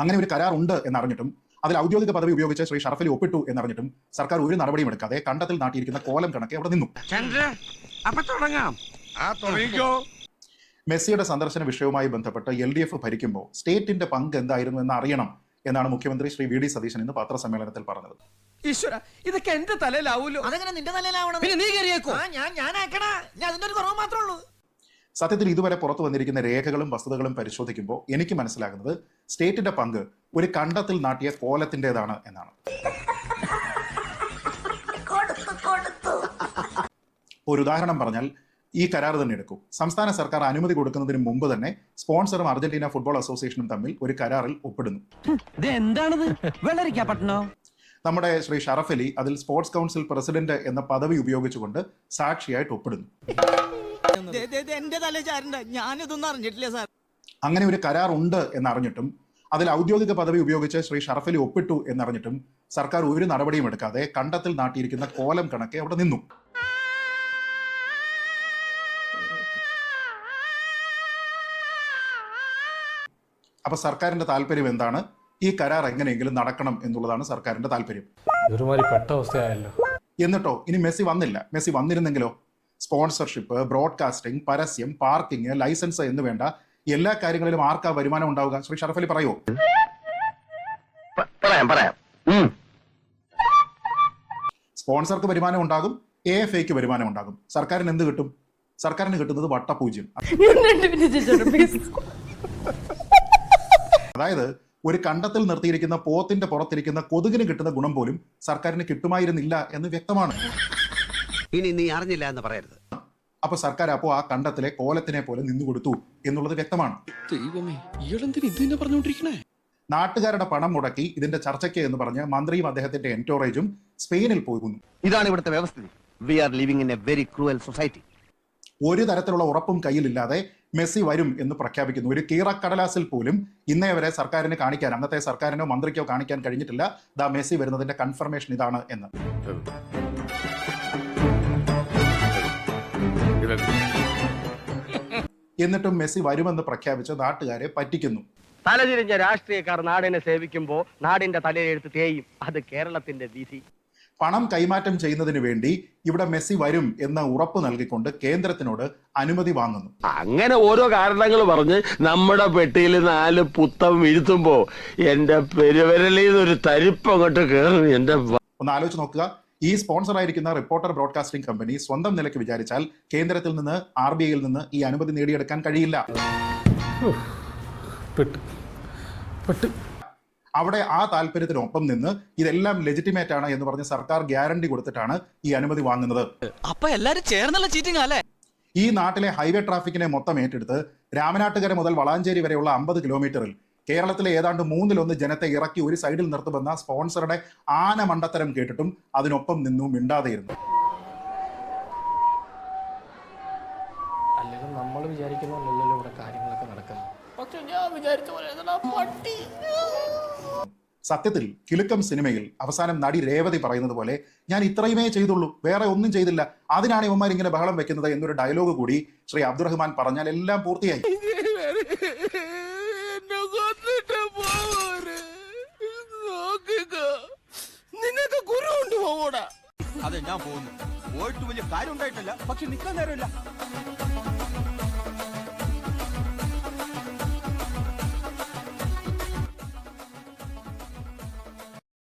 അങ്ങനെ ഒരു കരാർ ഉണ്ട് എന്നറിഞ്ഞിട്ടും അതിൽ ഔദ്യോഗിക പദവി ഉപയോഗിച്ച് ശ്രീ ഷറഫ് അലി ഒപ്പിട്ടു എന്നറിഞ്ഞിട്ടും സർക്കാർ ഒരു നടപടിയും എടുക്കാതെ കണ്ടത്തിൽ നാട്ടിയിരിക്കുന്ന കോലം കണക്കെ അവിടെ നിന്നു. മെസ്സിയുടെ സന്ദർശന വിഷയവുമായി ബന്ധപ്പെട്ട് LDF ഭരിക്കുമ്പോൾ സ്റ്റേറ്റിന്റെ പങ്ക് എന്തായിരുന്നു എന്ന് അറിയണം എന്നാണ് മുഖ്യമന്ത്രി ശ്രീ VD സതീശൻ ഇന്ന് പത്രസമ്മേളനത്തിൽ പറഞ്ഞത്. ഈശ്വര, ഇതൊക്കെ എന്റെ തലയിലാവൂലോ. അതെങ്ങനെ നിന്റെ തലയിലാവണം? സത്യത്തിൽ ഇതുവരെ പുറത്തു വന്നിരിക്കുന്ന രേഖകളും വസ്തുതകളും പരിശോധിക്കുമ്പോൾ എനിക്ക് മനസ്സിലാകുന്നത് സ്റ്റേറ്റിന്റെ പങ്ക് ഒരു കണ്ടത്തിൽ നാട്ടിയ കോലത്തിൻ്റെതാണ് എന്നാണ്. ഒരു ഉദാഹരണം പറഞ്ഞാൽ ഈ കരാർ തന്നെ എടുക്കും. സംസ്ഥാന സർക്കാർ അനുമതി കൊടുക്കുന്നതിന് മുമ്പ് തന്നെ സ്പോൺസറും അർജന്റീന ഫുട്ബോൾ അസോസിയേഷനും തമ്മിൽ ഒരു കരാറിൽ ഒപ്പിടുന്നു. നമ്മുടെ ശ്രീ ഷറഫ് അലി അതിൽ സ്പോർട്സ് കൗൺസിൽ പ്രസിഡന്റ് എന്ന പദവി ഉപയോഗിച്ചുകൊണ്ട് സാക്ഷിയായിട്ട് ഒപ്പിടുന്നു. അങ്ങനെ ഒരു കരാർ ഉണ്ട് എന്നറിഞ്ഞിട്ടും അതിൽ ഔദ്യോഗിക പദവി ഉപയോഗിച്ച് ശ്രീ ഷറഫ് അലി ഒപ്പിട്ടു എന്നറിഞ്ഞിട്ടും സർക്കാർ ഒരു നടപടിയും എടുക്കാതെ കണ്ടത്തിൽ നാട്ടിയിരിക്കുന്ന കോലം കണക്കെ അവിടെ നിന്നു. അപ്പൊ സർക്കാരിന്റെ താല്പര്യം എന്താണ്? ഈ കരാർ എങ്ങനെയെങ്കിലും നടക്കണം എന്നുള്ളതാണ് സർക്കാരിന്റെ താല്പര്യം. എന്നിട്ടോ ഇനി മെസ്സി വന്നില്ല. മെസ്സി വന്നിരുന്നെങ്കിലോ സ്പോൺസർഷിപ്പ്, ബ്രോഡ്കാസ്റ്റിംഗ്, പരസ്യം, പാർക്കിംഗ്, ലൈസൻസ് എന്ന് വേണ്ട എല്ലാ കാര്യങ്ങളിലും ആർക്കാ വരുമാനം ഉണ്ടാവുക? ശ്രീ ഷറഫ് അലി പറയോ? സ്പോൺസർക്ക് വരുമാനം ഉണ്ടാകും, AFAക്ക് വരുമാനം ഉണ്ടാകും. സർക്കാരിന് എന്ത് കിട്ടും? സർക്കാരിന് കിട്ടുന്നത് വട്ടപൂജ്യം. അതായത് ഒരു കണ്ടത്തിൽ നിർത്തിയിരിക്കുന്ന പോത്തിന്റെ പുറത്തിരിക്കുന്ന കൊതുകിന് കിട്ടുന്ന ഗുണം പോലും സർക്കാരിന് കിട്ടുമായിരുന്നില്ല എന്ന് വ്യക്തമാണ്. ഇനി നീ അറിഞ്ഞില്ല എന്ന് പറയരുത്. അപ്പൊ സർക്കാർ അപ്പോ ആ കണ്ടത്തിലെ കോലത്തിനെ പോലെ നിന്നുകൊടുത്തു എന്നുള്ളത് വ്യക്തമാണ്. നാട്ടുകാരുടെ പണം മുടക്കി ഇതിന്റെ ചർച്ചയ്ക്ക് എന്ന് പറഞ്ഞ് മന്ത്രിയും അദ്ദേഹത്തിന്റെ എൻറ്റോറേജും സ്പെയിനിൽ പോകുന്നു. ഇതാണ് ഇവിടുത്തെ വ്യവസ്ഥിതി. We are living in a very cruel society. ഒരു തരത്തിലുള്ള ഉറപ്പും കയ്യിലില്ലാതെ മെസ്സി വരും എന്ന് പ്രഖ്യാപിക്കുന്നു. ഒരു കീറക്കടലാസിൽ പോലും ഇന്നേ വരെ സർക്കാരിന് കാണിക്കാൻ, അന്നത്തെ സർക്കാരിനോ മന്ത്രിക്കോ കാണിക്കാൻ കഴിഞ്ഞിട്ടില്ല ദാ മെസ്സി വരുന്നതിന്റെ കൺഫർമേഷൻ ഇതാണ് എന്ന്. എന്നിട്ടും മെസ്സി വരുമെന്ന് പ്രഖ്യാപിച്ച് നാട്ടുകാരെ പറ്റിക്കുന്നു. തലതിരിഞ്ഞ രാഷ്ട്രീയക്കാർ നാടിനെ സേവിക്കുമ്പോൾ നാടിന്റെ തലയെഴുത്ത് തേയും. അത് കേരളത്തിന്റെ വിധി. പണം കൈമാറ്റം ചെയ്യുന്നതിന് വേണ്ടി ഇവിടെ മെസ്സി വരും എന്ന ഉറപ്പ് നൽകിക്കൊണ്ട് കേന്ദ്രത്തിനോട് അനുമതി വാങ്ങുന്നു. അങ്ങനെ ഓരോ കാരണങ്ങൾ പറഞ്ഞ് നമ്മുടെ പെട്ടിയിൽ 4 പുത്തം വീഴ്ത്തുമ്പോ എന്റെ പെരുവരലിൽ ഒരു തരിപ്പ് അങ്ങോട്ട് കയറും. ഒന്ന് ആലോചിച്ച് നോക്കുക. ഈ സ്പോൺസർ ആയിരിക്കുന്ന റിപ്പോർട്ടർ ബ്രോഡ്കാസ്റ്റിംഗ് കമ്പനി സ്വന്തം നിലയ്ക്ക് വിചാരിച്ചാൽ കേന്ദ്രത്തിൽ നിന്ന്, RBIയിൽ നിന്ന് ഈ അനുമതി നേടിയെടുക്കാൻ കഴിയില്ല. അവിടെ ആ താല്പര്യത്തിനൊപ്പം നിന്ന് ഇതെല്ലാം ലെജിറ്റിമേറ്റ് ആണ് എന്ന് പറഞ്ഞ് സർക്കാർ ഗ്യാരണ്ടി കൊടുത്തിട്ടാണ് ഈ അനുമതി വാങ്ങുന്നത്. അപ്പൊ എല്ലാരും ചേർന്നുള്ള ചീറ്റിംഗ് അല്ലേ? ഈ നാട്ടിലെ ഹൈവേ ട്രാഫിക്കിനെ മൊത്തം ഏറ്റെടുത്ത് രാമനാട്ടുകര മുതൽ വളാഞ്ചേരി വരെയുള്ള 50 കിലോമീറ്ററിൽ കേരളത്തിലെ ഏതാണ്ട് 1/3 ജനത്തെ ഇറക്കി ഒരു സൈഡിൽ നിർത്തുമെന്ന സ്പോൺസറുടെ ആന മണ്ടത്തരം കേട്ടിട്ടും അതിനൊപ്പം നിന്നും മിണ്ടാതെയിരുന്നു. അല്ലെങ്കിൽ നമ്മൾ വിചാരിക്കുന്നല്ലോ ഇവിടെ കാര്യങ്ങളൊക്കെ നടക്കുന്നത്. പക്ഷെ ഞാൻ വിചാരിച്ച പോലെ സത്യത്തിൽ കിലുക്കം സിനിമയിൽ അവസാനം നടി രേവതി പറയുന്നത് പോലെ ഞാൻ ഇത്രയുമേ ചെയ്തുള്ളൂ, വേറെ ഒന്നും ചെയ്തില്ല, അതിനാണ് ഇവന്മാർ ഇങ്ങനെ ബഹളം വെക്കുന്നത് എന്നൊരു ഡയലോഗ് കൂടി ശ്രീ അബ്ദുറഹ്മാൻ പറഞ്ഞാൽ എല്ലാം പൂർത്തിയായി. നിനക്ക് ഗുരു കൊണ്ട് പോകൂടാ. അതെ, ഞാൻ പോകുന്നു. പോയിട്ട് വലിയ കാര്യം ഉണ്ടായിട്ടില്ല, പക്ഷെ നിൽക്കാൻ നേരമില്ല.